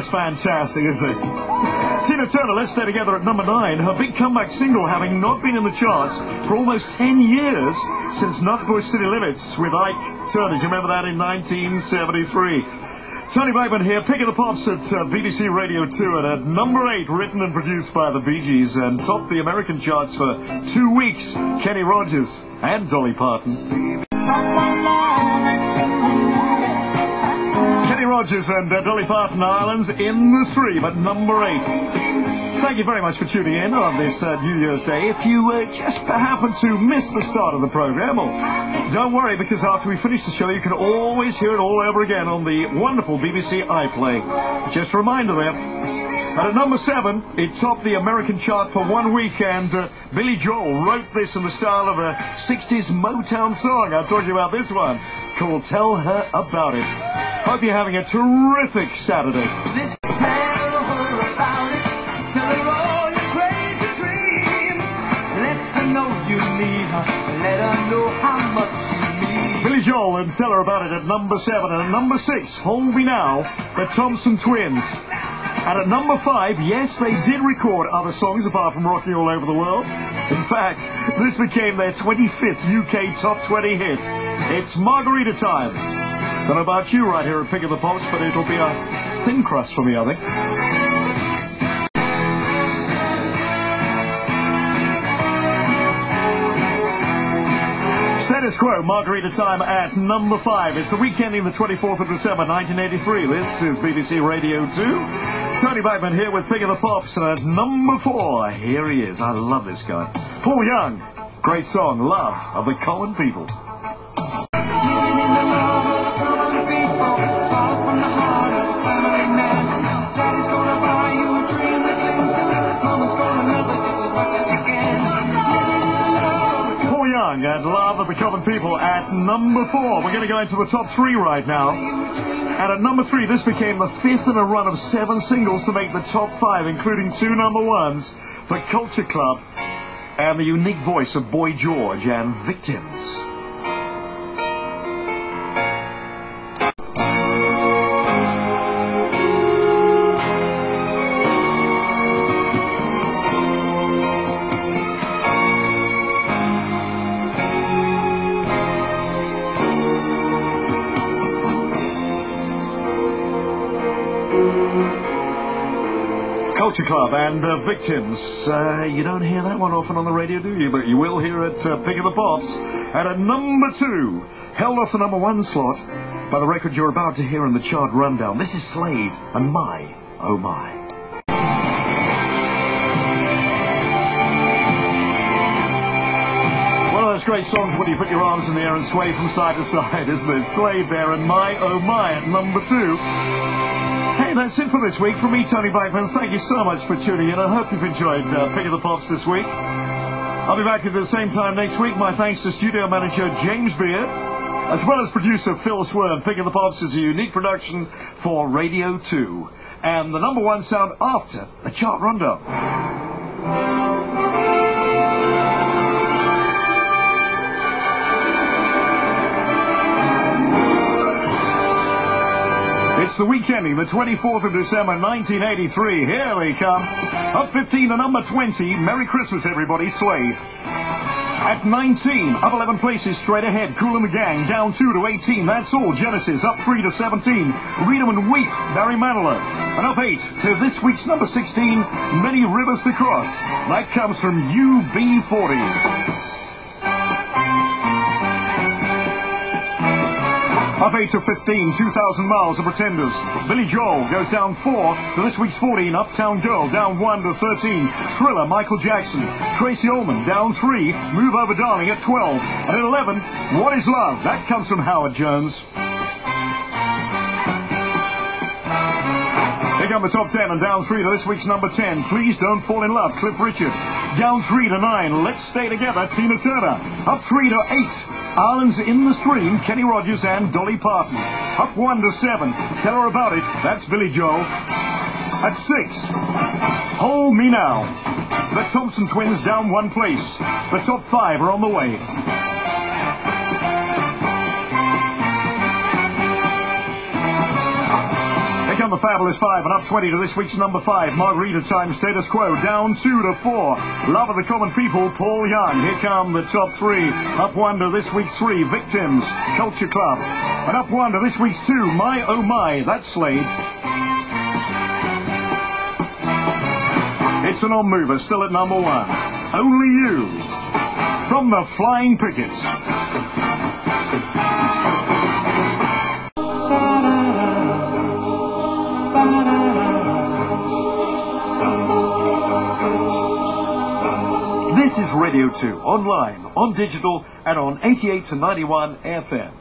just fantastic, isn't it? Tina Turner, Let's Stay Together at number 9. Her big comeback single, having not been in the charts for almost 10 years since Nutbush City Limits with Ike Turner. Do you remember that in 1973? Tony Blackburn here, Pick of the Pops at BBC Radio 2, and at number 8, written and produced by the Bee Gees, and topped the American charts for 2 weeks, Kenny Rogers and Dolly Parton. Kenny Rogers and Dolly Parton, Islands in the Stream at number 8. Thank you very much for tuning in on this New Year's Day. If you just happen to miss the start of the program, don't worry, because after we finish the show, you can always hear it all over again on the wonderful BBC iPlayer. Just a reminder there. And at number 7, it topped the American chart for 1 week, and Billy Joel wrote this in the style of a 60s Motown song. I'm talking about this one, called Tell Her About It. Hope you're having a terrific Saturday. Let her know how much you need. Billy Joel and Tell Her About It at number 7. And at number 6, Hold Me Now, the Thompson Twins. And at number 5, yes, they did record other songs apart from Rocking All Over the World. In fact, this became their 25th UK Top 20 hit. It's Margarita Time. Don't know about you right here at Pick of the Pops, but it'll be a thin crust for me, I think. Status quo, Margarita Time at number 5. It's the week ending the 24th of December, 1983. This is BBC Radio 2. Tony Blackburn here with Pick of the Pops, and at number 4, here he is. I love this guy. Paul Young. Great song, Love of the Common People. And Love of the Common People at number 4. We're going to go into the top 3 right now. And at number 3, this became the 5th in a run of 7 singles to make the top 5, including 2 number 1s for Culture Club and the unique voice of Boy George and Victims. Culture Club and Victims. You don't hear that one often on the radio, do you? But you will hear it, Pick of the Pops. And at number 2, held off the number 1 slot by the record you're about to hear in the chart rundown. This is Slade and My, Oh My. One of those great songs when you put your arms in the air and sway from side to side, isn't it? Slade there and My, Oh My at number 2. Hey, that's it for this week. From me, Tony Blackburn, thank you so much for tuning in. I hope you've enjoyed Pick of the Pops this week. I'll be back at the same time next week. My thanks to studio manager James Beard, as well as producer Phil Swern. Pick of the Pops is a unique production for Radio 2. And the number 1 sound after the chart rundown. It's the week ending, the 24th of December, 1983. Here they come. Up 15 to number 20. Merry Christmas, everybody. Slade. At 19, up 11 places straight ahead. Kool and the Gang. Down 2 to 18. That's all. Genesis. Up 3 to 17. Read 'em and Weep. Barry Manilow. And up 8 to this week's number 16. Many Rivers to Cross. That comes from UB40. Up 8 to 15, 2,000 Miles of Pretenders. Billy Joel goes down 4 to this week's 14, Uptown Girl. Down 1 to 13, Thriller, Michael Jackson. Tracy Ullman, down 3, Move Over Darling at 12. And at 11, What Is Love? That comes from Howard Jones. Here come the top 10, and down 3 to this week's number 10, Please Don't Fall in Love, Cliff Richard. Down 3 to 9, Let's Stay Together, Tina Turner. Up 3 to 8, Islands in the Stream, Kenny Rogers and Dolly Parton. Up 1 to 7, Tell Her About It, that's Billy Joel. At 6, Hold Me Now. The Thompson Twins down 1 place. The top 5 are on the way. and the Fabulous Five, and up 20 to this week's number 5. Margarita Time, Status Quo, down 2 to 4. Love of the Common People, Paul Young. Here come the top 3. Up 1 to this week's 3, Victims, Culture Club. And up 1 to this week's 2, My Oh My, that's Slade. It's a non-mover, still at number 1. Only You, from the Flying Pickets. This is Radio 2, online, on digital, and on 88 to 91 FM.